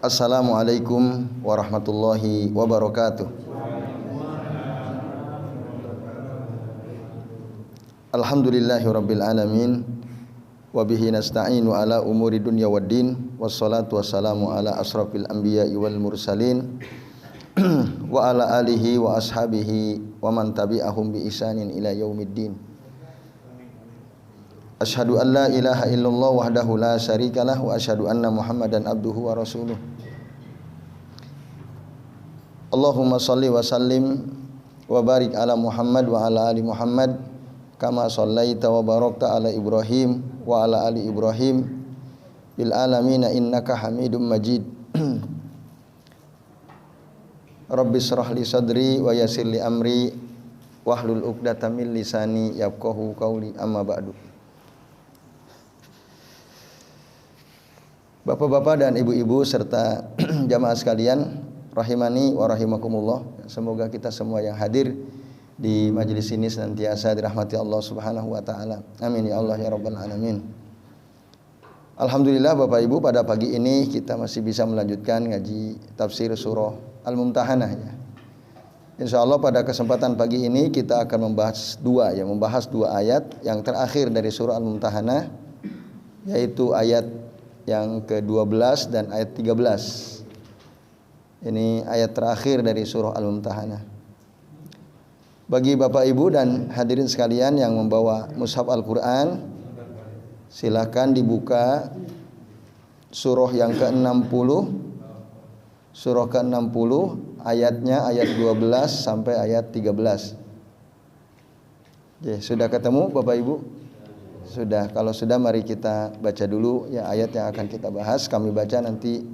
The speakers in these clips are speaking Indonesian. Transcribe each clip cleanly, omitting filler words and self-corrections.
Assalamualaikum warahmatullahi wabarakatuh. Alhamdulillahirabbil alamin wa bihi nasta'inu ala umuri dunya waddin wassalatu wassalamu ala asrafil anbiya'i wal mursalin wa ala alihi wa ashabihi wa man tabi'ahum bi ihsanin ila yaumiddin. Asyhadu an la ilaha illallah wahdahu la syarikalah wa asyhadu anna Muhammadan abduhu wa rasuluh. Allahumma shalli wa sallim wa barik ala Muhammad wa ala ali Muhammad kama shallaita wa barakta ala Ibrahim wa ala ali Ibrahim bil alamin innaka Hamidum Majid. Rabbi shrah li sadri wa yassir li amri wahlul 'uqdatam min lisani yafqahu qawli, amma ba'du. Bapak-bapak dan ibu-ibu serta jamaah sekalian, rahimani wa rahimakumullah. Semoga kita semua yang hadir di majelis ini senantiasa dirahmati Allah Subhanahu wa taala. Amin ya Allah ya rabbal alamin. Alhamdulillah Bapak Ibu, pada pagi ini kita masih bisa melanjutkan ngaji tafsir surah Al-Mumtahanah ya. Insyaallah pada kesempatan pagi ini kita akan membahas dua ayat yang terakhir dari surah Al-Mumtahanah, yaitu ayat yang ke-12 dan ayat 13. Ini ayat terakhir dari surah Al-Mumtahanah. Bagi Bapak Ibu dan hadirin sekalian yang membawa mushaf Al-Qur'an, silakan dibuka surah yang ke-60. Surah ke-60 ayatnya ayat 12 sampai ayat 13. Oke, sudah ketemu Bapak Ibu? Sudah. Kalau sudah mari kita baca dulu ya ayat yang akan kita bahas. Kami baca, nanti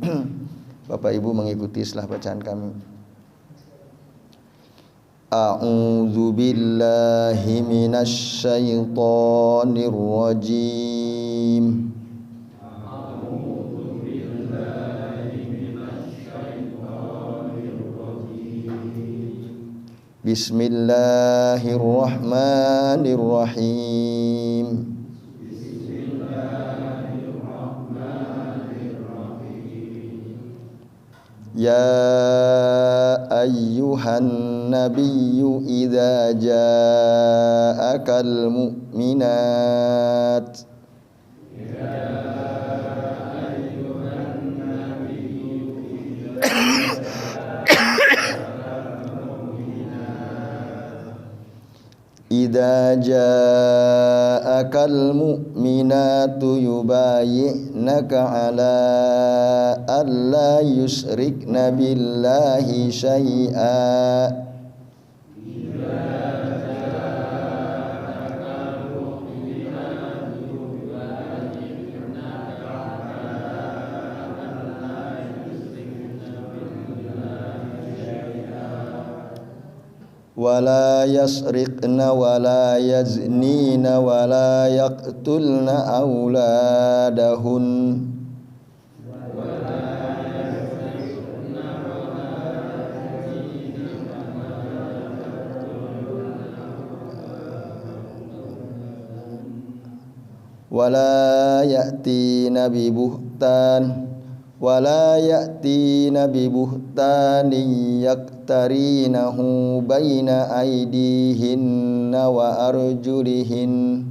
Bapak Ibu mengikuti setelah bacaan kami. A'udzu billahi minasy syaithanir rajim. A'udzu billahi minasy syaithanir rajim. Bismillahirrahmanirrahim. Ya ayyuhan nabiyyu idza ja'akal mu'minat idza ja'akal mu'minatu yubayyi'naka 'ala alla yusyrikna billahi syai'a wala yasriqna wala yaznina wala yaqtulna auladahun wala ya'tina bi buhtanin yaktarinahu baina aydihinna wa arjulihin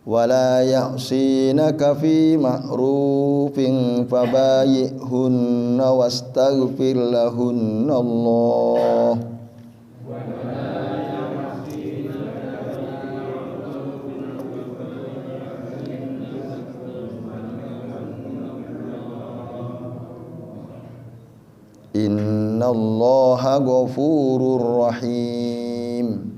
wala ya'sinaka fi ma'rufin fabayi'hunna wastaghfir lahunna Allah. Innallaha ghafurur rahim.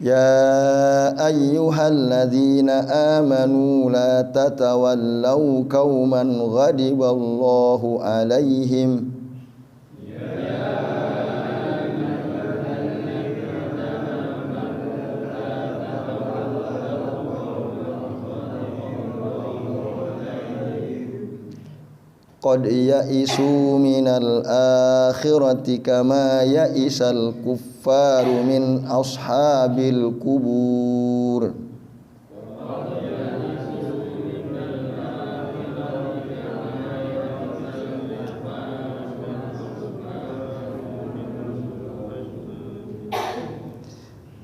Ya ayyuhalladzina amanu la tatawallaw qauman ghadiballahu alaihim qad ya'isu minal akhirati kama ya'isal kuffaru min ashabil kubur.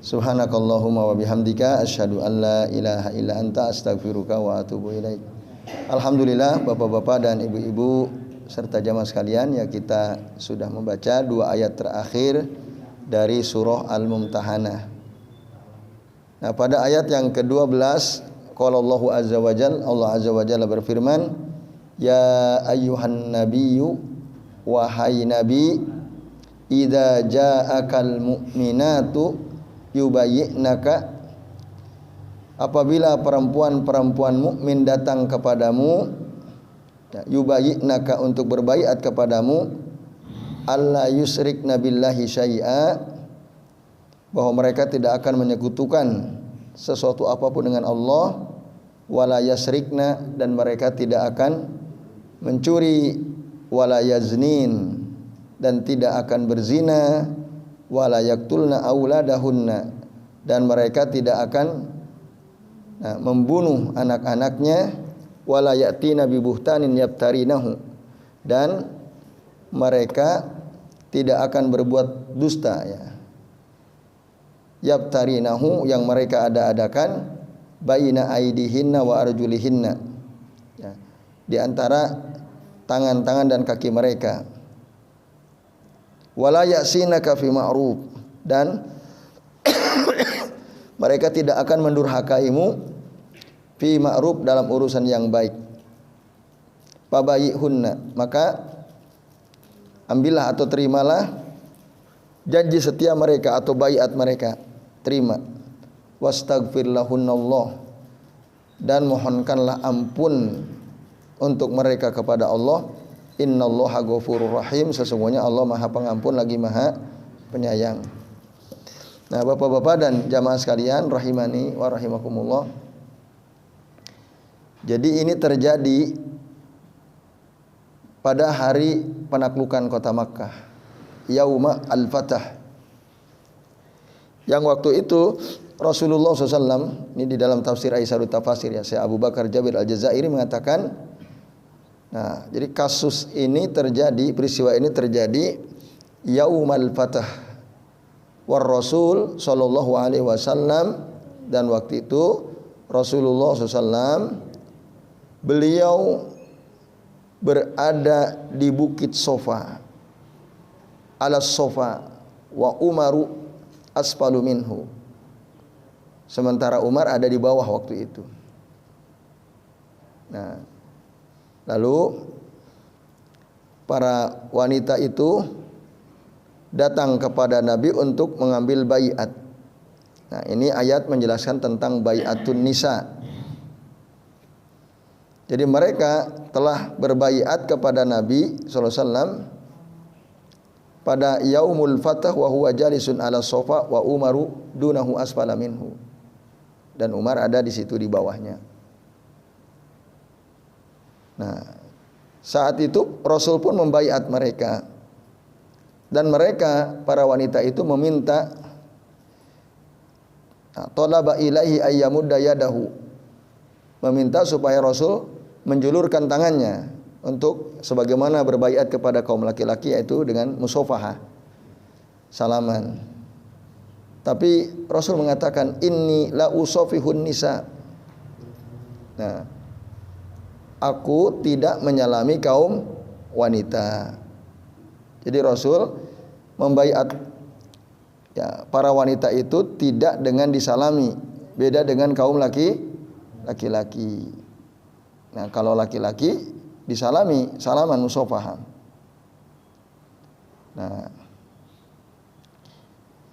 Subhanakallahumma wa bihamdika asyhadu an la ilaha illa anta astaghfiruka wa atubu ilaik. Alhamdulillah Bapak-bapak dan Ibu-ibu serta jamaah sekalian, ya kita sudah membaca 2 ayat terakhir dari surah Al-Mumtahanah. Nah, pada ayat yang ke-12 qala Allahu azza wa jalla, Allah azza wa jalla berfirman, ya ayyuhan nabiyyu, wahai nabi, idza ja'akal mu'minatu yubayyi'naka, apabila perempuan-perempuan mukmin datang kepadamu, yubayyi'naka untuk berbaiat kepadamu, alla yusyrikna billahi syai'a, bahwa mereka tidak akan menyekutukan sesuatu apapun dengan Allah, wala yasrikna, dan mereka tidak akan mencuri, wala yaznin, dan tidak akan berzina, wala yaktulna auladahunna, dan mereka tidak akan membunuh anak-anaknya, wala yatina bi buhtanin yabtarinahu, dan mereka tidak akan berbuat dusta, ya, yabtarinahu, yang mereka ada-adakan, baina aidihinna wa arjulihinna, ya, di antara tangan-tangan dan kaki mereka, wala ya'sinaka fi ma'ruf, dan mereka tidak akan mendurhakaimu fi ma'ruf, dalam urusan yang baik. Fabayyihunna, maka ambillah atau terimalah janji setia mereka atau baiat mereka, terima. Wastaghfir lahunallah, dan mohonkanlah ampun untuk mereka kepada Allah. Innallaha ghafurur rahim, sesungguhnya Allah Maha Pengampun lagi Maha Penyayang. Nah, Bapak-bapak dan jamaah sekalian rahimani wa rahimakumullah. Jadi ini terjadi pada hari penaklukan kota Makkah, Yauma al-Fatah. Yang waktu itu Rasulullah SAW, ini di dalam tafsir Aisyarut Tafasir, ya, Syekh Abu Bakar Jabir Al-Jazairi mengatakan, nah, jadi kasus ini terjadi, peristiwa ini terjadi Yaumal Fatah war Rasul sallallahu alaihi wasallam, dan waktu itu Rasulullah SAW beliau berada di Bukit Sofa, alas Sofa, wa Umaru asfalu minhu, sementara Umar ada di bawah waktu itu. Nah, lalu para wanita itu datang kepada Nabi untuk mengambil baiat. Nah, ini ayat menjelaskan tentang baiatun nisa. Jadi mereka telah berbaiat kepada Nabi SAW pada Yaumul Fatah wa huwa jalisun ala sofa wa Umaru dunahu asfala minhu, dan Umar ada di situ di bawahnya. Nah, saat itu Rasul pun membaiat mereka, dan mereka para wanita itu meminta, talaba ilaihi ayyamudda yadahu, meminta supaya Rasul menjulurkan tangannya untuk sebagaimana berbaiat kepada kaum laki-laki, yaitu dengan musafahah, salaman. Tapi Rasul mengatakan, inni la usafihun nisa. Nah, aku tidak menyalami kaum wanita. Jadi Rasul membaiat, ya, para wanita itu tidak dengan disalami, beda dengan kaum laki-laki. Nah, kalau laki-laki disalami, salaman musafahah. Nah,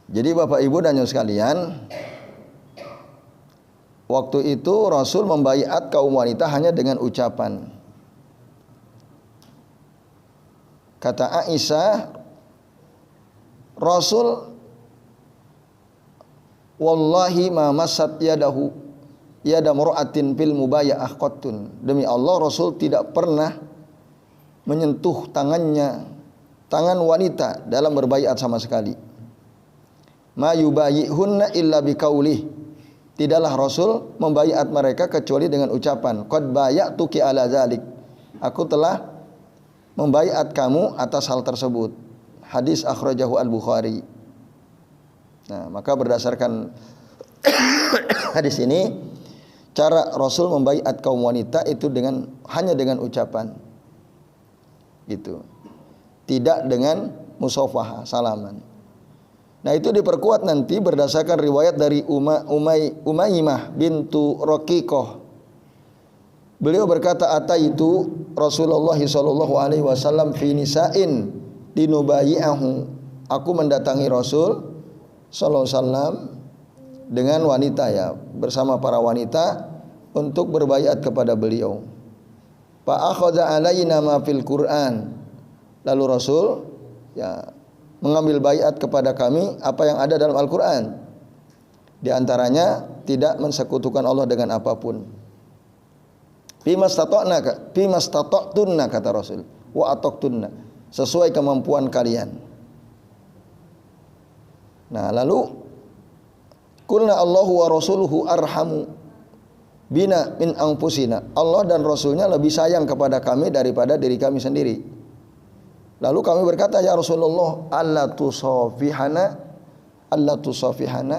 jadi Bapak Ibu dan Saudara sekalian, waktu itu Rasul membaiat kaum wanita hanya dengan ucapan. Kata Aisyah, Rasul wallahi ma massat yadahu yada mur'atin fil mubaya'ah qattun. Demi Allah, Rasul tidak pernah menyentuh tangan wanita dalam berbaiat sama sekali. Ma yubayyihunna illa biqaulih. Tidaklah Rasul membaiat mereka kecuali dengan ucapan, qad bayatuki ala zalik. Aku telah membaiat kamu atas hal tersebut. Hadis akhrajahu Al-Bukhari. Nah, maka berdasarkan hadis ini, cara Rasul membaiat kaum wanita itu hanya dengan ucapan. Gitu. Tidak dengan musafahah, salaman. Nah, itu diperkuat nanti berdasarkan riwayat dari Umaymah bintu Raqiqah. Beliau berkata, ataitu Rasulullah sallallahu alaihi wasallam fi nisa'in dinubayi'ahu. Aku mendatangi Rasul sallallahu alaihi wasallam dengan wanita, ya, bersama para wanita untuk berbaiat kepada beliau. Fa akhadha alaina ma fil Qur'an. Lalu Rasul, ya, mengambil baiat kepada kami apa yang ada dalam Al-Quran. Di antaranya tidak mensekutukan Allah dengan apapun. Fimastata'tunna kata Rasul, wa ataqtunna, sesuai kemampuan kalian. Nah, lalu qulna Allahu wa rasuluhu arhamu bina min anfusina. Allah dan Rasulnya lebih sayang kepada kami daripada diri kami sendiri. Lalu kami berkata, ya Rasulullah, alla tusafihana,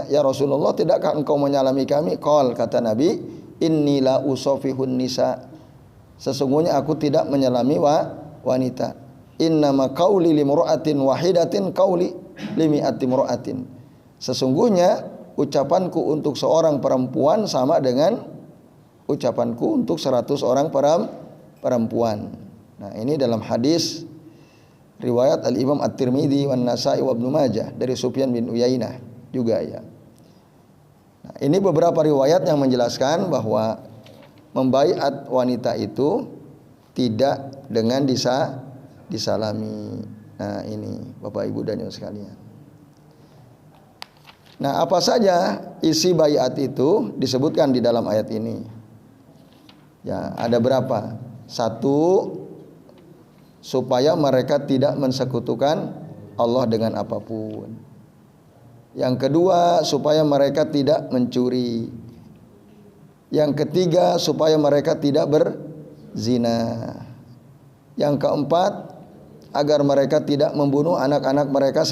ya Rasulullah, tidakkah engkau menyalami kami? Qal, kata Nabi, inni la usafihun nisa, sesungguhnya aku tidak menyalami wanita. Innama qauli limra'atin wahidatin qauli limi'ati mra'atin, sesungguhnya ucapanku untuk seorang perempuan sama dengan ucapanku untuk 100 orang perempuan. Nah, ini dalam hadis riwayat Al-Imam At-Tirmidzi wan Nasa'i wa Ibnu Majah dari Sufyan bin Uyainah juga, ya. Nah, ini beberapa riwayat yang menjelaskan bahwa membaiat wanita itu tidak dengan disalami. Nah, ini Bapak Ibu dan Ibu sekalian. Nah, apa saja isi baiat itu disebutkan di dalam ayat ini? Ya, ada berapa? Satu, supaya mereka tidak mensekutukan Allah dengan apapun. Yang kedua, supaya mereka tidak mencuri. Yang ketiga, supaya mereka tidak berzina. Yang keempat, agar mereka tidak membunuh anak-anak mereka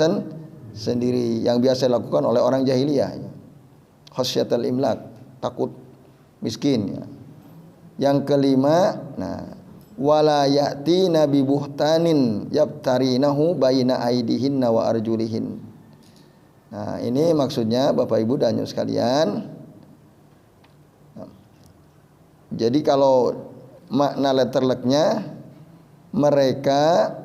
sendiri, yang biasa dilakukan oleh orang jahiliyah. Khasyatul imlak, takut miskin, ya. Yang kelima, wala ya'tina bi buhtanin yabtarinahu baina aidihinna wa arjulihin. Nah, ini maksudnya Bapak Ibu dan Ibu sekalian. Jadi kalau makna letterleknya, mereka,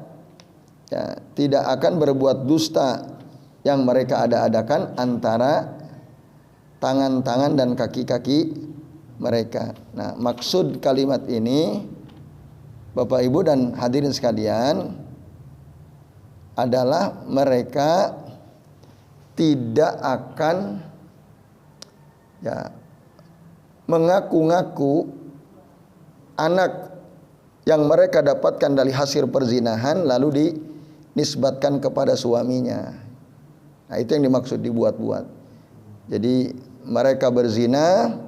ya, tidak akan berbuat dusta yang mereka ada-adakan antara tangan-tangan dan kaki-kaki mereka. Nah, maksud kalimat ini Bapak Ibu dan hadirin sekalian adalah mereka tidak akan, ya, mengaku-ngaku anak yang mereka dapatkan dari hasil perzinahan lalu dinisbatkan kepada suaminya. Nah, itu yang dimaksud dibuat-buat. Jadi mereka berzina,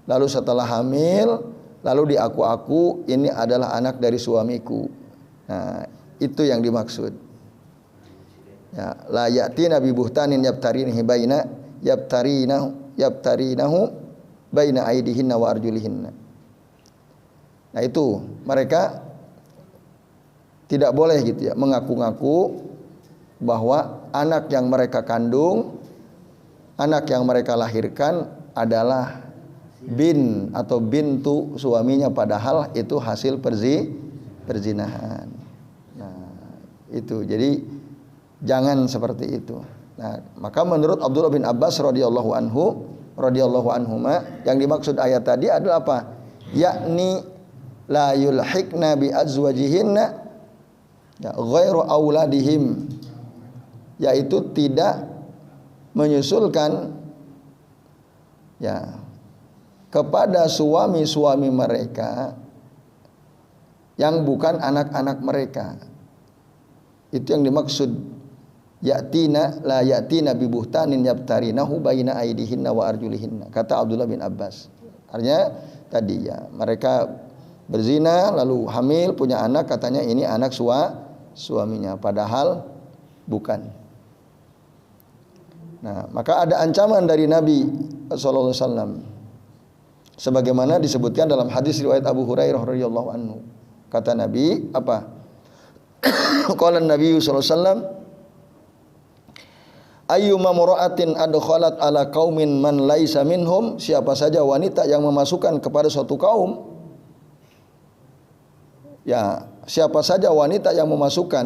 lalu setelah hamil, lalu diaku-aku ini adalah anak dari suamiku. Nah, itu yang dimaksud. Ya, la ya'tina bi buhtanin yabtarinahu baina aidihinna wa arjulihinna. Nah, itu mereka tidak boleh gitu, ya, mengaku-ngaku bahwa anak yang mereka kandung, anak yang mereka lahirkan adalah bin atau bintu suaminya, padahal itu hasil perzinahan. Nah, itu. Jadi jangan seperti itu. Nah, maka menurut Abdullah bin Abbas radhiyallahu anhuma, yang dimaksud ayat tadi adalah apa? Yakni la yulhiqna bi azwajihinna, ya, ghairu auladihim, yaitu tidak menyusulkan, ya, kepada suami-suami mereka yang bukan anak-anak mereka. Itu yang dimaksud ya'tina la ya'tina bi buhtanin yabtarinahu baina aidihinna wa arjulihinna, kata Abdullah bin Abbas. Artinya tadi ya, mereka berzina lalu hamil punya anak, katanya ini anak suaminya, padahal bukan. Nah, maka ada ancaman dari Nabi sallallahu alaihi wasallam sebagaimana disebutkan dalam hadis riwayat Abu Hurairah radhiyallahu anhu. Kata Nabi apa? Qala Nabi sallallahu alaihi wasallam, ayyuma mura'atin adkhalat ala qaumin man laisa minhum, siapa saja wanita yang memasukkan kepada suatu kaum, ya, siapa saja wanita yang memasukkan,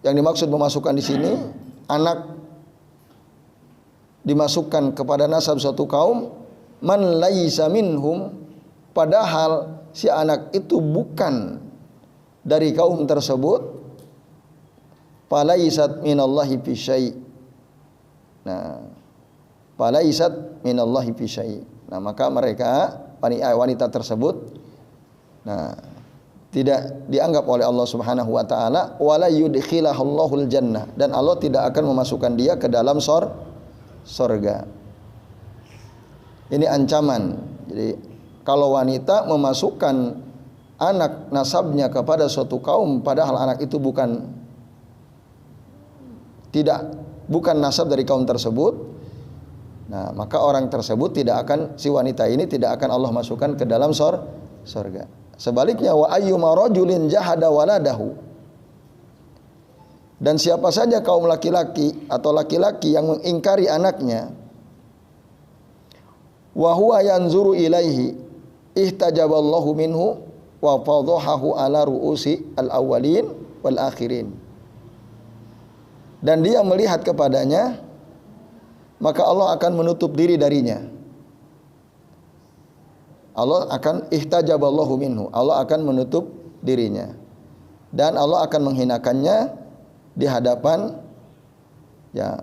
yang dimaksud memasukkan di sini anak dimasukkan kepada nasab suatu kaum, man laisa minhum, padahal si anak itu bukan dari kaum tersebut, falaisat minallahi fi syai'. Nah, falaisat minallahi fi syai'. Nah, maka mereka wanita tersebut tidak dianggap oleh Allah Subhanahu wa taala, wala yudkhilahallahul jannah, dan Allah tidak akan memasukkan dia ke dalam surga. Ini ancaman. Jadi kalau wanita memasukkan anak nasabnya kepada suatu kaum padahal anak itu bukan nasab dari kaum tersebut, nah maka orang tersebut si wanita ini tidak akan Allah masukkan ke dalam surga. Sebaliknya, wa ayyuma rajulin jahada waladahu, dan siapa saja kaum laki-laki atau laki-laki yang mengingkari anaknya, wa huwa yanzuru ilaihi ihtajaballahu minhu wa fadhahahu ala ru'usi al-awwalin wal akhirin, dan dia melihat kepadanya, maka Allah akan menutup diri darinya. Allah akan ihtajaballahu minhu, Allah akan menutup dirinya, dan Allah akan menghinakannya di hadapan ya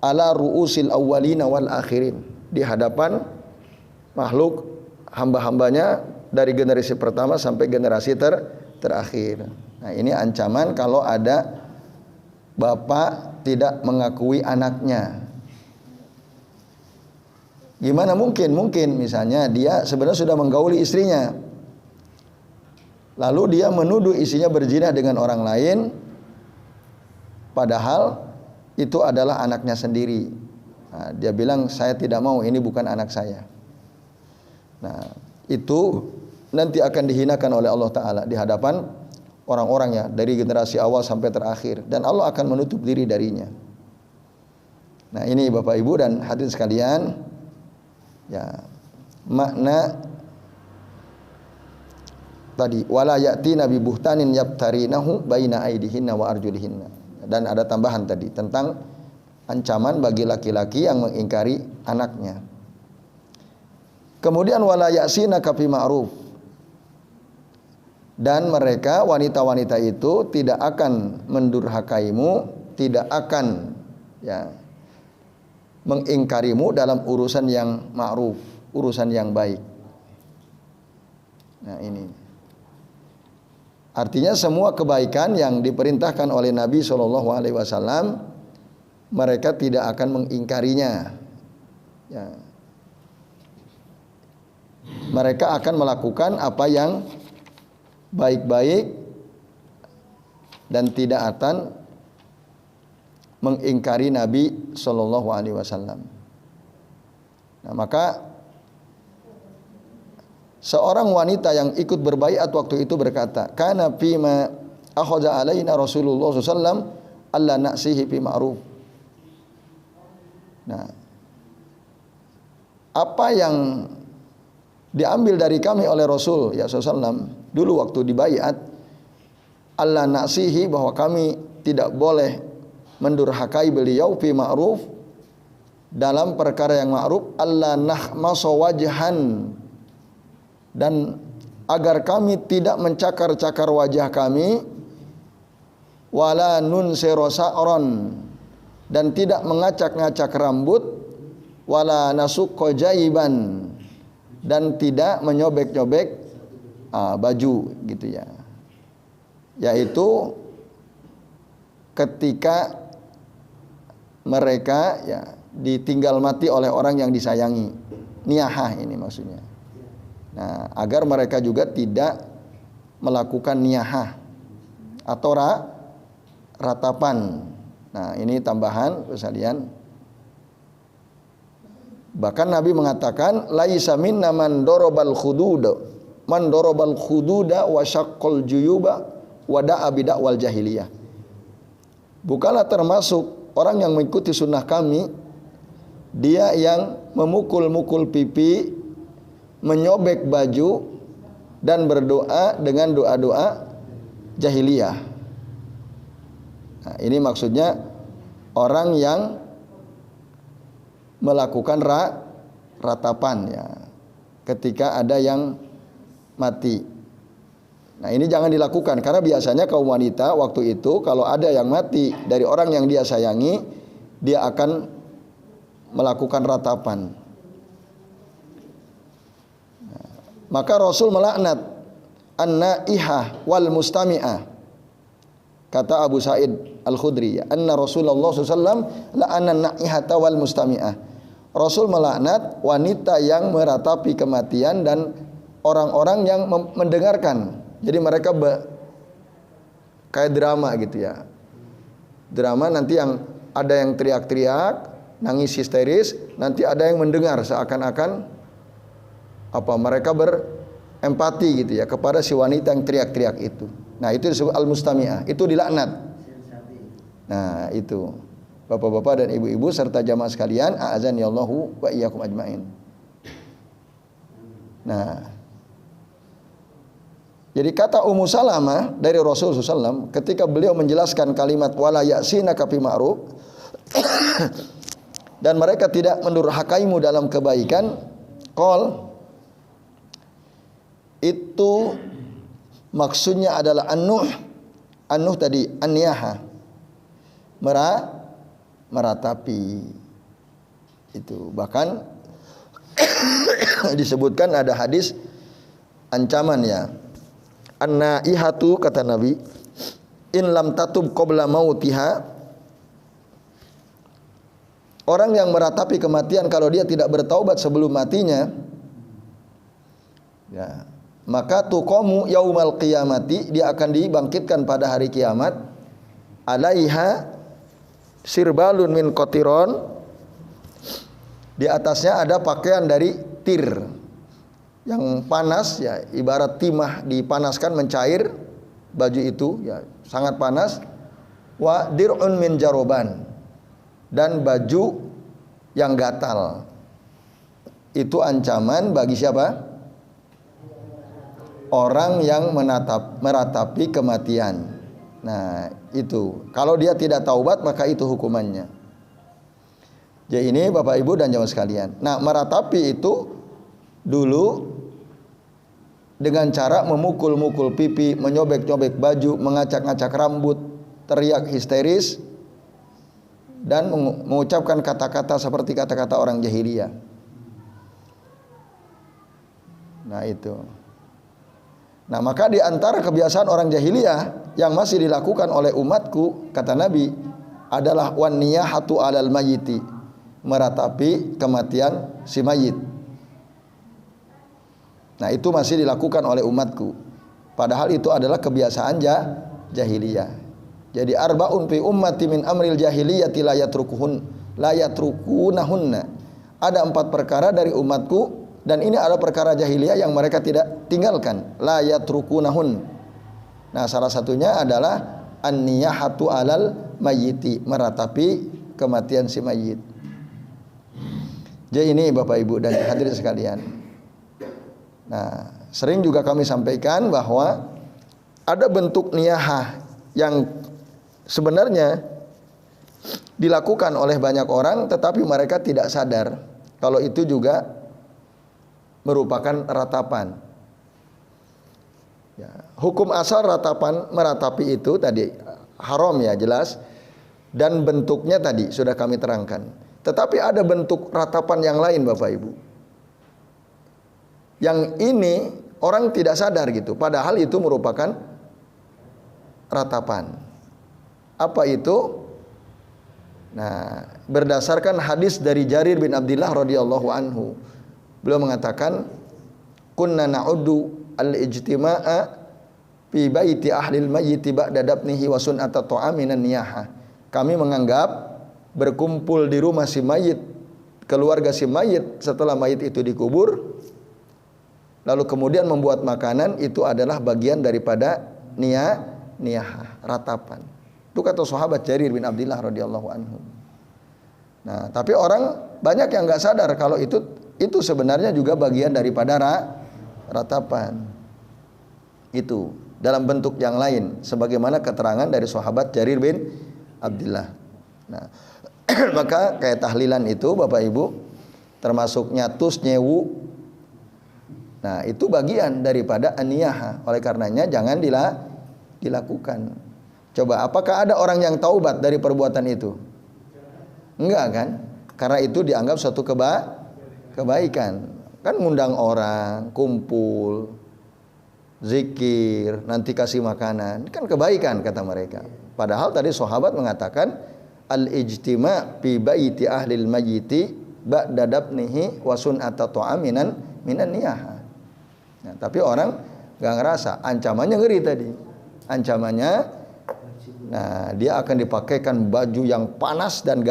ala ru'usil awwalina wal akhirin, di hadapan makhluk hamba-hambanya dari generasi pertama sampai generasi terakhir. Nah, ini ancaman kalau ada bapak tidak mengakui anaknya. Gimana mungkin misalnya dia sebenarnya sudah menggauli istrinya, lalu dia menuduh istrinya berzina dengan orang lain, padahal itu adalah anaknya sendiri. Nah, dia bilang saya tidak mau, ini bukan anak saya. Nah, itu nanti akan dihinakan oleh Allah Ta'ala di hadapan orang-orangnya dari generasi awal sampai terakhir, dan Allah akan menutup diri darinya. Nah, ini Bapak Ibu dan hadirin sekalian, ya, makna tadi wala ya'tina bi buhtanin yabtarinahu baina aidihinna wa arjulihinna, dan ada tambahan tadi tentang ancaman bagi laki-laki yang mengingkari anaknya. Kemudian wala ya'sina ka fi ma'ruf, dan mereka wanita-wanita itu tidak akan mendurhakaimu, tidak akan mengingkarimu dalam urusan yang ma'ruf, urusan yang baik. Nah, ini artinya semua kebaikan yang diperintahkan oleh Nabi SAW, mereka tidak akan mengingkarinya. Ya. Mereka akan melakukan apa yang baik-baik dan tidak akan mengingkari Nabi SAW. Nah, maka seorang wanita yang ikut berbaiat waktu itu berkata, kana fima akhadha alaina Rasulullah SAW alla na'sihi fi ma'ruf. Nah, apa yang diambil dari kami oleh Rasul ya SAW dulu waktu dibaiat, alla na'sihi, bahwa kami tidak boleh mendurhakai beliau fi ma'ruf, dalam perkara yang ma'ruf, alla nahmasa wajhan, dan agar kami tidak mencakar-cakar wajah kami, wala nunsira sa'ran, dan tidak mengacak-ngacak rambut, wala nasukka jaiban, dan tidak menyobek-nyobek baju gitu ya. Yaitu ketika mereka ya ditinggal mati oleh orang yang disayangi. Niyahah ini maksudnya. Nah, agar mereka juga tidak melakukan niyahah atau ratapan. Nah, ini tambahan sekalian. Bahkan Nabi mengatakan laisa minna man darabal khududa wa syaqqal juyuba wa da'a bid'awal jahiliyah. Bukanlah termasuk orang yang mengikuti sunnah kami dia yang memukul-mukul pipi, menyobek baju dan berdoa dengan doa-doa jahiliyah. Nah, ini maksudnya orang yang melakukan ratapan ya ketika ada yang mati. Nah, ini jangan dilakukan karena biasanya kaum wanita waktu itu kalau ada yang mati dari orang yang dia sayangi, dia akan melakukan ratapan. Nah, maka Rasul melaknat an-naihah wal mustami'ah. Kata Abu Sa'id Al-Khudri, anna Rasulullah SAW la'ana an-naihata wal mustami'ah. Rasul melaknat wanita yang meratapi kematian dan orang-orang yang mendengarkan. Jadi mereka kayak drama gitu ya. Drama nanti yang ada yang teriak-teriak, nangis histeris, nanti ada yang mendengar seakan-akan mereka berempati gitu ya kepada si wanita yang teriak-teriak itu. Nah, itu disebut al-mustami'ah, itu dilaknat. Nah, itu. Bapak-bapak dan ibu-ibu serta jamaah sekalian, a'azanillahu wa iyyakum ajmain. Nah, jadi kata Ummu Salamah dari Rasul SAW ketika beliau menjelaskan kalimat wala ya'sinaka fi ma'ruf dan mereka tidak mendurhakaimu dalam kebaikan, itu maksudnya adalah an-nuh tadi an-niyaha, meratapi. Itu bahkan disebutkan ada hadis ancaman ya. An-naihatu kata Nabi, in lam tatub qabla mautiha. Orang yang meratapi kematian kalau dia tidak bertaubat sebelum matinya, ya, maka tuqamu yaumal qiyamati, dia akan dibangkitkan pada hari kiamat, alaiha sirbalun min qatiron, di atasnya ada pakaian dari tir yang panas ya, ibarat timah dipanaskan mencair, baju itu ya sangat panas, wa dir'un min jaroban, dan baju yang gatal. Itu ancaman bagi siapa? Orang yang meratapi kematian. Nah, itu. Kalau dia tidak taubat maka itu hukumannya. Jadi ini Bapak Ibu dan jamaah sekalian. Nah, meratapi itu dulu dengan cara memukul-mukul pipi, menyobek-nyobek baju, mengacak-ngacak rambut, teriak histeris, dan mengucapkan kata-kata seperti kata-kata orang jahiliyah. Nah, itu. Nah, maka di antara kebiasaan orang jahiliyah yang masih dilakukan oleh umatku, kata Nabi, adalah wan niyahatu alal mayyiti, meratapi kematian si mayit. Nah, itu masih dilakukan oleh umatku. Padahal itu adalah kebiasaan jahiliyah. Jadi arbaun fi ummati min amril jahiliyati la yatrukunahunna. Ada 4 perkara dari umatku dan ini adalah perkara jahiliyah yang mereka tidak tinggalkan. La yatrukunahun. Nah, salah satunya adalah an-niyahatu alal mayyiti, meratapi kematian si mayit. Jadi ini Bapak Ibu dan hadirin sekalian. Nah, sering juga kami sampaikan bahwa ada bentuk niyahah yang sebenarnya dilakukan oleh banyak orang tetapi mereka tidak sadar kalau itu juga merupakan ratapan. Ya, hukum asal meratapi itu tadi haram ya jelas, dan bentuknya tadi sudah kami terangkan. Tetapi ada bentuk ratapan yang lain Bapak Ibu. Yang ini orang tidak sadar gitu. Padahal itu merupakan ratapan. Apa itu? Nah, berdasarkan hadis dari Jarir bin Abdullah radhiyallahu anhu, beliau mengatakan, kunna na'uddu al-ijtima'a fi baiti ahlil mayyit ba'da dafnihi wa sun'ata ta'aminan niyaha. Kami menganggap berkumpul di rumah si mayit, keluarga si mayit setelah mayit itu dikubur, lalu kemudian membuat makanan, itu adalah bagian daripada niyaha, ratapan. Itu kata sahabat Jarir bin Abdullah radhiyallahu anhu. Nah, tapi orang banyak yang nggak sadar kalau itu sebenarnya juga bagian daripada ratapan. Itu dalam bentuk yang lain, sebagaimana keterangan dari sahabat Jarir bin Abdullah. Nah, maka kayak tahlilan itu Bapak Ibu, termasuk nyatus, nyewu. Nah, itu bagian daripada aniyaha. Oleh karenanya jangan dilakukan. Coba, apakah ada orang yang taubat dari perbuatan itu? Enggak kan? Karena itu dianggap suatu kebaikan. Kan ngundang orang, kumpul, zikir, nanti kasih makanan, kan kebaikan kata mereka. Padahal tadi sahabat mengatakan al-ijtima' fi baiti ahlil mayyiti ba'da dafnihi wa sun'ata ta'aminan minan niyaha. Nah, tapi orang enggak ngerasa, ancamannya ngeri tadi. Ancamannya, nah, dia akan dipakaikan baju yang panas dan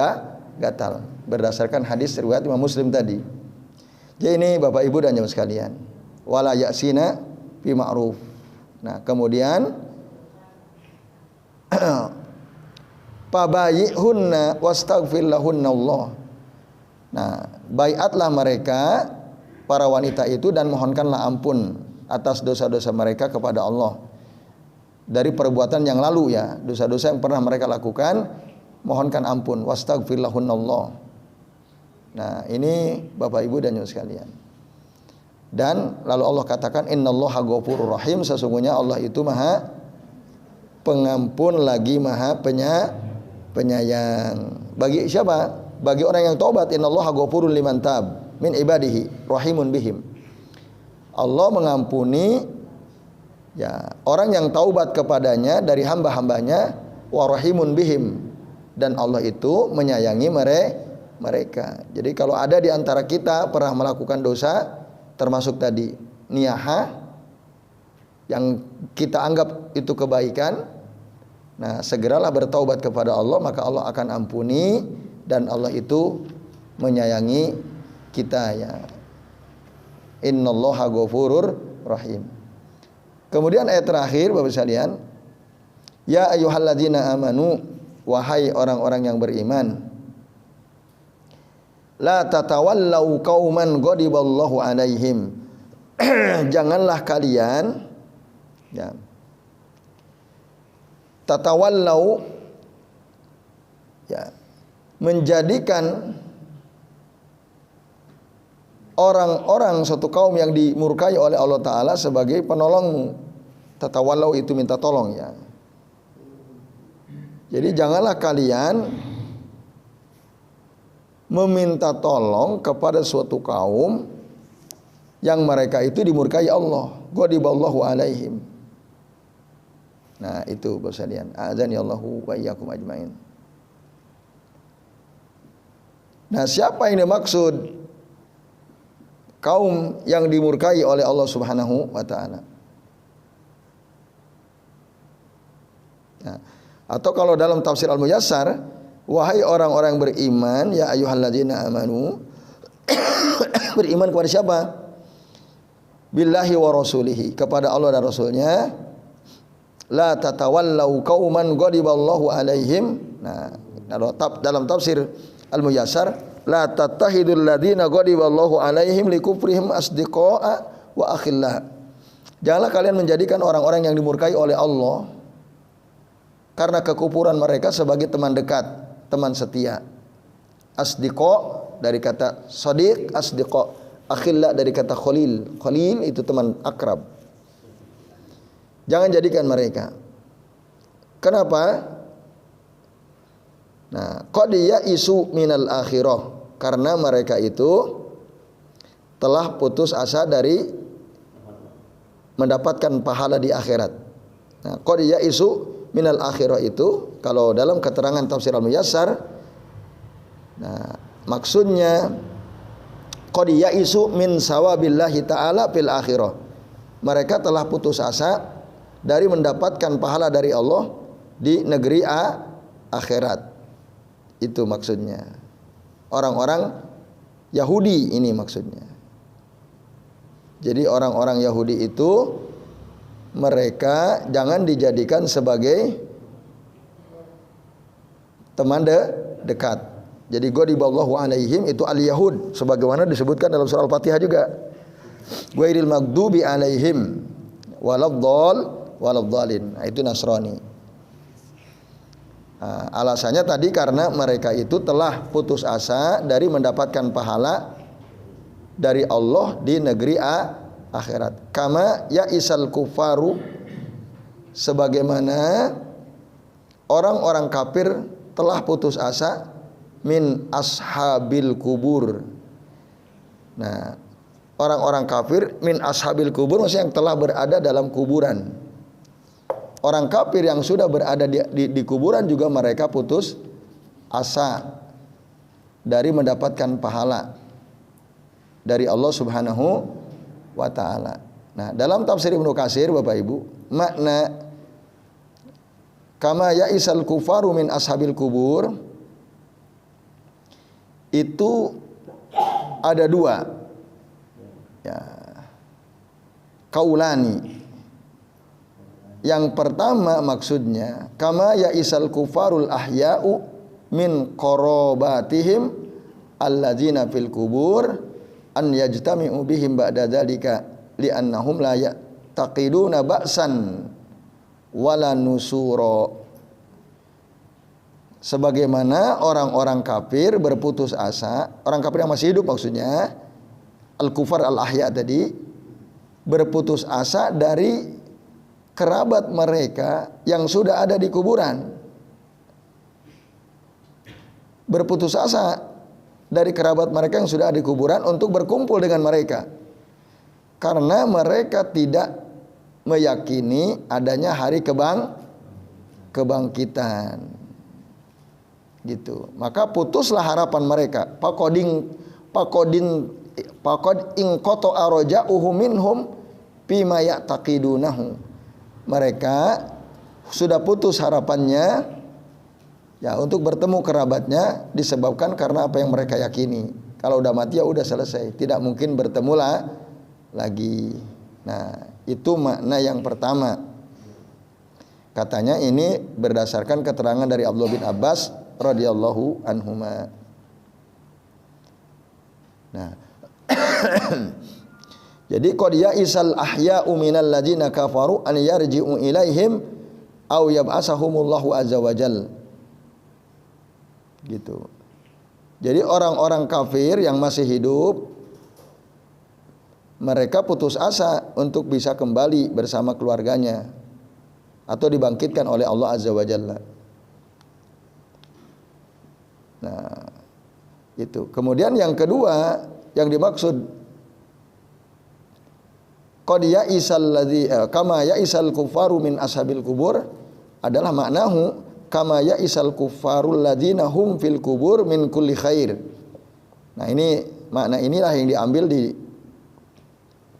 gatal berdasarkan hadis riwayat Imam Muslim tadi. Jadi ini Bapak Ibu dan jemaah sekalian, wala ya'sina fi ma'ruf. Nah, kemudian pabayyihunna wastaghfir lahunna Allah. Nah, baiatlah mereka para wanita itu dan mohonkanlah ampun atas dosa-dosa mereka kepada Allah dari perbuatan yang lalu ya, dosa-dosa yang pernah mereka lakukan, mohonkan ampun, wastaghfir lahunna Allah. Nah, ini Bapak Ibu dan sekalian. Dan lalu Allah katakan innallaha ghafurur rahim, sesungguhnya Allah itu Maha Pengampun lagi Maha Penyayang. Bagi siapa? Bagi orang yang taubat. Innallaha ghafurul liman tab min ibadihi rahimun bihim. Allah mengampuni ya orang yang taubat kepadanya dari hamba-hambanya, wa rahimun bihim, dan Allah itu menyayangi mereka. Jadi kalau ada di antara kita pernah melakukan dosa, termasuk tadi niyaha yang kita anggap itu kebaikan, nah segeralah bertaubat kepada Allah, maka Allah akan ampuni dan Allah itu menyayangi kita ya. Innallaha ghafurur rahim. Kemudian ayat terakhir Bapak sekalian, ya ayyuhalladzina amanu, wahai orang-orang yang beriman, la tatawallau qauman ghadiballahu alaihim. Janganlah kalian ya, tatawallau ya, menjadikan orang-orang suatu kaum yang dimurkai oleh Allah Ta'ala sebagai penolongmu. Tatawallau itu minta tolong ya. Jadi janganlah kalian meminta tolong kepada suatu kaum yang mereka itu dimurkai Allah. Ghadiballahu alaihim. Nah itu Bapak sekalian, azani Allahu wa iyyakum ajmain. Nah, siapa yang dimaksud kaum yang dimurkai oleh Allah Subhanahu wa taala? Nah, atau kalau dalam tafsir Al-Muyassar, wahai orang-orang beriman, ya ayyuhalladzina amanu, beriman kepada siapa? Billahi wa rasulihi, kepada Allah dan Rasulnya. La tatawallau qauman ghadiballahu alaihim. Nah, dalam tafsir Al-Muyassar, la tattahidul ladzina ghadiballahu alaihim likufrihim asdiqaa wa akhillah. Janganlah kalian menjadikan orang-orang yang dimurkai oleh Allah karena kekufuran mereka sebagai teman dekat, teman setia. Asdiqa dari kata sadiq, asdiqa. Akhillah dari kata khalil. Khalil itu teman akrab. Jangan jadikan mereka. Kenapa? Nah, qad ya'isu minal akhirah, karena mereka itu telah putus asa dari mendapatkan pahala di akhirat. Nah, qad ya'isu minal akhirah itu kalau dalam keterangan tafsir Al-Muyassar, nah maksudnya qad ya'isu min sawabillahi ta'ala fil akhirah. Mereka telah putus asa dari mendapatkan pahala dari Allah di negeri akhirat. Itu maksudnya. Orang-orang Yahudi ini maksudnya. Jadi orang-orang Yahudi itu mereka jangan dijadikan sebagai teman dekat. Jadi ghadiballahu alaihim itu al-yahud sebagaimana disebutkan dalam surah Al-Fatihah juga. Ghairil maghdubi alaihim waladhdallin. Nah, itu Nasrani. Nah, alasannya tadi karena mereka itu telah putus asa dari mendapatkan pahala dari Allah di negeri akhirat. Kama ya'isal kufaru, sebagaimana orang-orang kafir telah putus asa min ashabil kubur. Nah, orang-orang kafir min ashabil kubur maksudnya yang telah berada dalam kuburan. Orang kafir yang sudah berada di kuburan juga mereka putus asa dari mendapatkan pahala dari Allah Subhanahu wa ta'ala. Nah, dalam tafsir Ibnu Katsir Bapak Ibu, makna kama ya'isal kufaru min ashabil kubur itu ada dua ya, kaulani. Yang pertama maksudnya kama ya'isal kufarul ahya'u min qarabatihim alladzina fil kubur an yajtami'u bihim ba'da dzalika li'annahum la yaqiduna ba'san wala nusura. Sebagaimana orang-orang kafir berputus asa, orang kafir yang masih hidup maksudnya, al-kufar al-ahya tadi, berputus asa dari kerabat mereka yang sudah ada di kuburan. Berputus asa dari kerabat mereka yang sudah ada di kuburan untuk berkumpul dengan mereka. Karena mereka tidak meyakini adanya hari kebangkitan. Gitu. Maka putuslah harapan mereka. Pakod ingkoto aroja'uhum minhum bima ya'taqidunahu. Mereka sudah putus harapannya ya untuk bertemu kerabatnya disebabkan karena apa yang mereka yakini. Kalau udah mati ya udah selesai, tidak mungkin bertemu lagi. Nah, itu makna yang pertama. Katanya ini berdasarkan keterangan dari Abdullah bin Abbas radhiyallahu anhuma. Nah, jadi qad ya'isal ahya'u minal ladzina kafaru an yarji'u ilaihim aw yab'asahumullahu azza wajal. Gitu. Jadi orang-orang kafir yang masih hidup mereka putus asa untuk bisa kembali bersama keluarganya atau dibangkitkan oleh Allah azza wajalla. Nah, itu. Kemudian yang kedua yang dimaksud qad ya'isal ladzi kama ya'isal kufaru min ashabil kubur adalah maknahu kama ya'isal kufarul ladzina hum fil kubur min kulli khair. Nah, ini makna inilah yang diambil di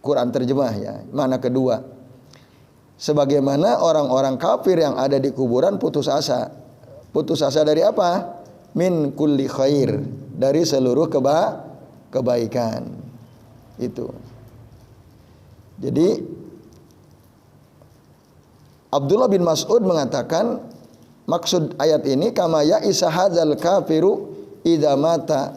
Quran terjemah ya. Makna kedua. Sebagaimana orang-orang kafir yang ada di kuburan putus asa. Putus asa dari apa? Min kulli khair, dari seluruh kebaikan. Itu. Jadi Abdullah bin Mas'ud mengatakan maksud ayat ini kama ya'isa hadzal kafiru idza mata,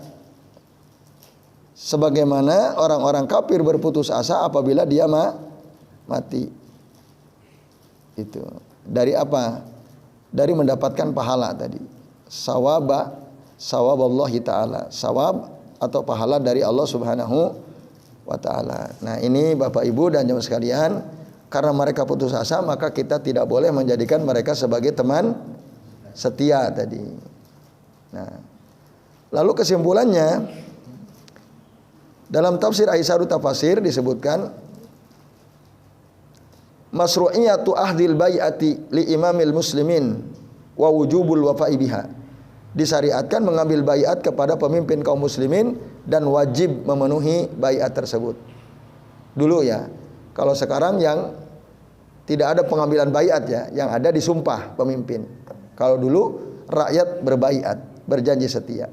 sebagaimana orang-orang kafir berputus asa apabila dia mati. Itu. Dari apa? Dari mendapatkan pahala tadi. Sawaballahi ta'ala, sawab atau pahala dari Allah Subhanahu wa ta'ala. Nah, ini Bapak Ibu dan jemaah sekalian, karena mereka putus asa maka kita tidak boleh menjadikan mereka sebagai teman setia tadi. Nah, lalu kesimpulannya dalam tafsir Aisyarut Tafasir disebutkan masru'iyatu ahdil bai'ati li imamil muslimin wa wujubul wafa'i biha. Disyariatkan mengambil baiat kepada pemimpin kaum muslimin dan wajib memenuhi baiat tersebut. Dulu ya. Kalau sekarang yang tidak ada pengambilan baiat ya, yang ada disumpah pemimpin. Kalau dulu rakyat berbaiat, berjanji setia.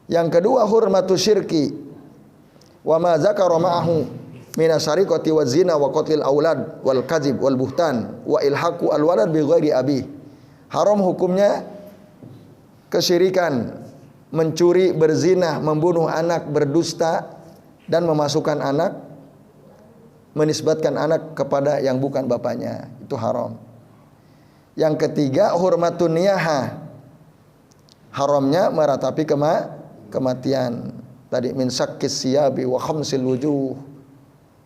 Yang kedua, hurmatu syirki wa ma zakara ma'ahu minasariqati wa zina wa qatlil aulad wal kadzib wal buhtan wa ilhaqu al walad bi ghairi abi. Haram hukumnya kesyirikan, mencuri, berzina, membunuh anak, berdusta dan memasukkan anak, menisbatkan anak kepada yang bukan bapaknya, itu haram. Yang ketiga, hurmatun niyaha, haramnya meratapi kematian. Tadi min sakkis siyabi wa khamsil wujuh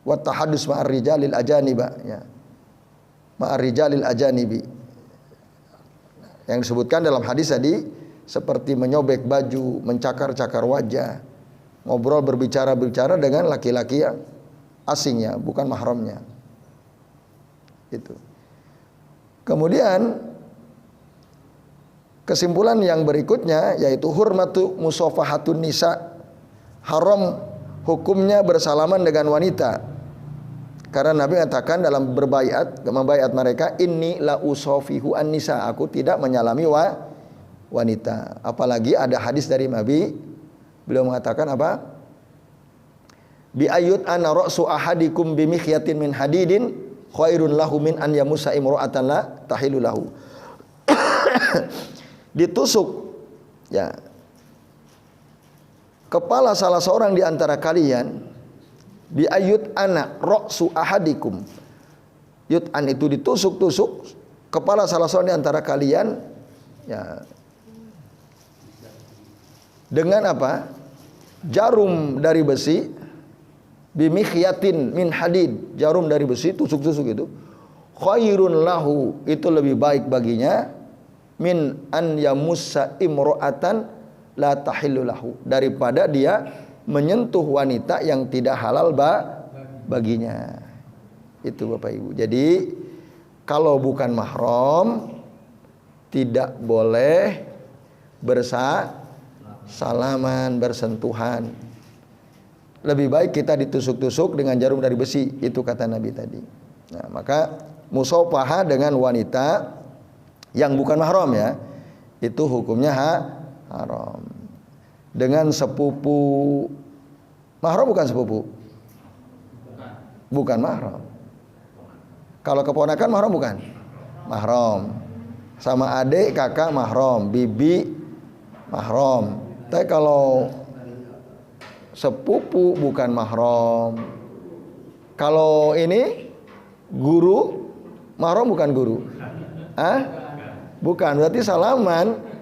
wa tahaddus ma'ar rijalil ajaniba ya. Ma'ar rijalil ajanibi. Yang disebutkan dalam hadis tadi seperti menyobek baju, mencakar-cakar wajah, ngobrol berbicara dengan laki-laki yang asingnya, bukan mahramnya. Itu. Kemudian kesimpulan yang berikutnya yaitu hurmatu musafahatun nisa. Haram hukumnya bersalaman dengan wanita. Karena Nabi mengatakan dalam membaiat mereka, inni la usafihu an-nisa, aku tidak menyalami wanita. Apalagi ada hadis dari Nabi, beliau mengatakan apa? Bi ayyut ana ra'su ahadikum bi mikhyatin min hadidin khairun lahu min an yamusa imra'atan la tahilu lahu. Ditusuk ya kepala salah seorang di antara kalian, bi ayyut ana ra'su ahadikum. Yut'an itu ditusuk-tusuk kepala salah seorang di antara kalian ya dengan apa? Jarum dari besi, bimikhyatin min hadid, jarum dari besi, tusuk-tusuk itu. Khairun lahu, itu lebih baik baginya, min an yamussa imro'atan la tahillu lahu, daripada dia menyentuh wanita yang tidak halal baginya. Itu Bapak Ibu. Jadi kalau bukan mahram tidak boleh bersalaman, bersentuhan. Lebih baik kita ditusuk-tusuk dengan jarum dari besi, itu kata Nabi tadi. Nah, maka musafahah dengan wanita yang bukan mahram ya, itu hukumnya haram. Dengan sepupu mahram, bukan sepupu, bukan mahram. Kalau keponakan mahram bukan mahram. Sama adik, kakak mahram, bibi mahram. Tapi kalau sepupu bukan mahram. Kalau ini guru mahram, bukan guru. Bukan, berarti salaman.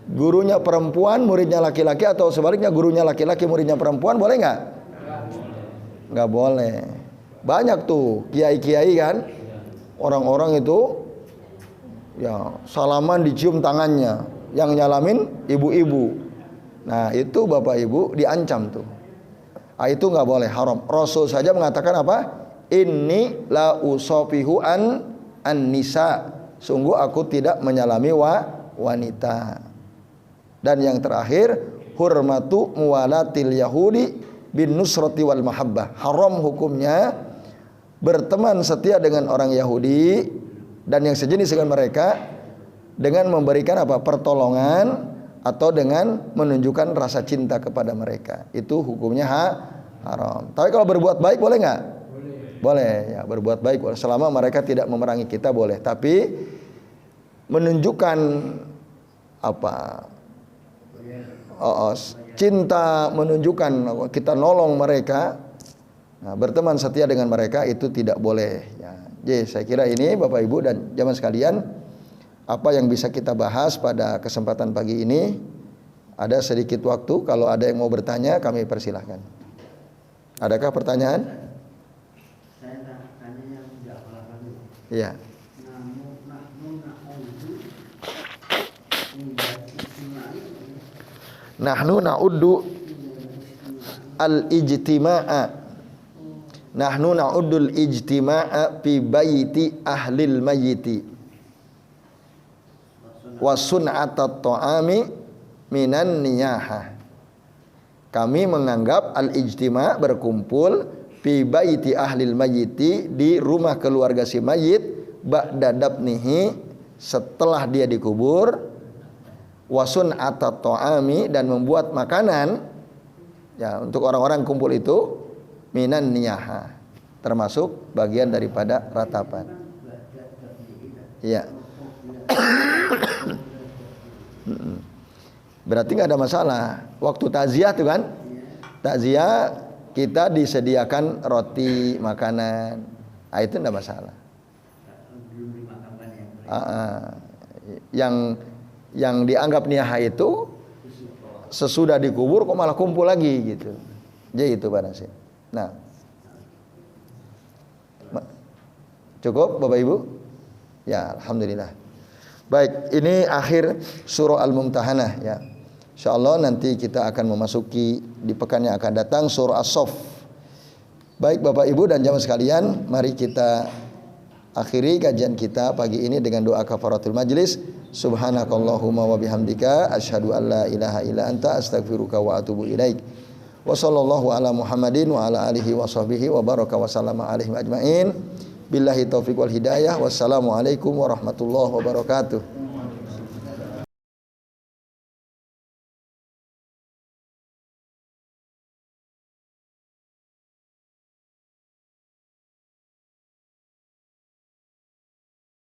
Gurunya perempuan, muridnya laki-laki, atau sebaliknya gurunya laki-laki, muridnya perempuan, boleh nggak? Nggak boleh. Banyak tuh kiai-kiai kan, orang-orang itu ya salaman dicium tangannya, yang nyalamin ibu-ibu. Nah itu Bapak Ibu diancam tuh. Itu nggak boleh, haram. Rasul saja mengatakan apa? Inni la usafihu an nisa. Sungguh aku tidak menyalami wanita. Dan yang terakhir, hurmatu muwalatil yahudi bin nusrati wal mahabbah. Haram hukumnya berteman setia dengan orang Yahudi dan yang sejenis dengan mereka dengan memberikan apa? Pertolongan atau dengan menunjukkan rasa cinta kepada mereka. Itu hukumnya haram. Tapi kalau berbuat baik boleh nggak? Boleh ya, berbuat baik selama mereka tidak memerangi kita boleh. Tapi menunjukkan apa? Cinta, menunjukkan kita nolong mereka, nah, berteman setia dengan mereka, itu tidak boleh ya. Jadi saya kira ini Bapak Ibu dan jamaah sekalian, apa yang bisa kita bahas pada kesempatan pagi ini. Ada sedikit waktu, kalau ada yang mau bertanya kami persilahkan. Adakah pertanyaan? Saya tanya yang tidak paham dulu. Iya. Nahnu na'uddu al-ijtima'a Nahnu na'uddul ijtima'a fi baiti ahlil mayyiti wa sun'atat ta'ami minan niyaha. Kami menganggap al-ijtima' berkumpul fi baiti ahlil mayyiti di rumah keluarga si mayit ba'da dafnihi setelah dia dikubur, wa sun'atat ta'ami dan membuat makanan ya untuk orang-orang kumpul itu minan niyaha, termasuk bagian daripada ratapan. Iya. Berarti nggak ada masalah. Waktu takziah tuh kan, takziah kita disediakan roti, makanan, itu nggak masalah. Yang dianggap niyaha itu sesudah dikubur kok malah kumpul lagi gitu. Jadi itu Pak Nasir. Nah, cukup Bapak Ibu? Ya, alhamdulillah. Baik, ini akhir surah Al-Mumtahanah ya. Insyaallah nanti kita akan memasuki di pekan yang akan datang surah As-Saff. Baik Bapak Ibu dan jamaah sekalian, mari kita akhiri kajian kita pagi ini dengan doa kafaratul majlis. Subhanakallahumma wa bihamdika asyhadu an la ilaha illa anta astaghfiruka wa atubu ilaik. Wa sallallahu ala Muhammadin wa ala alihi wa sahbihi wa baraka wa sallama alaihi ajmain. Billahi taufiq wal hidayah. Wassalamu alaikum warahmatullahi wabarakatuh.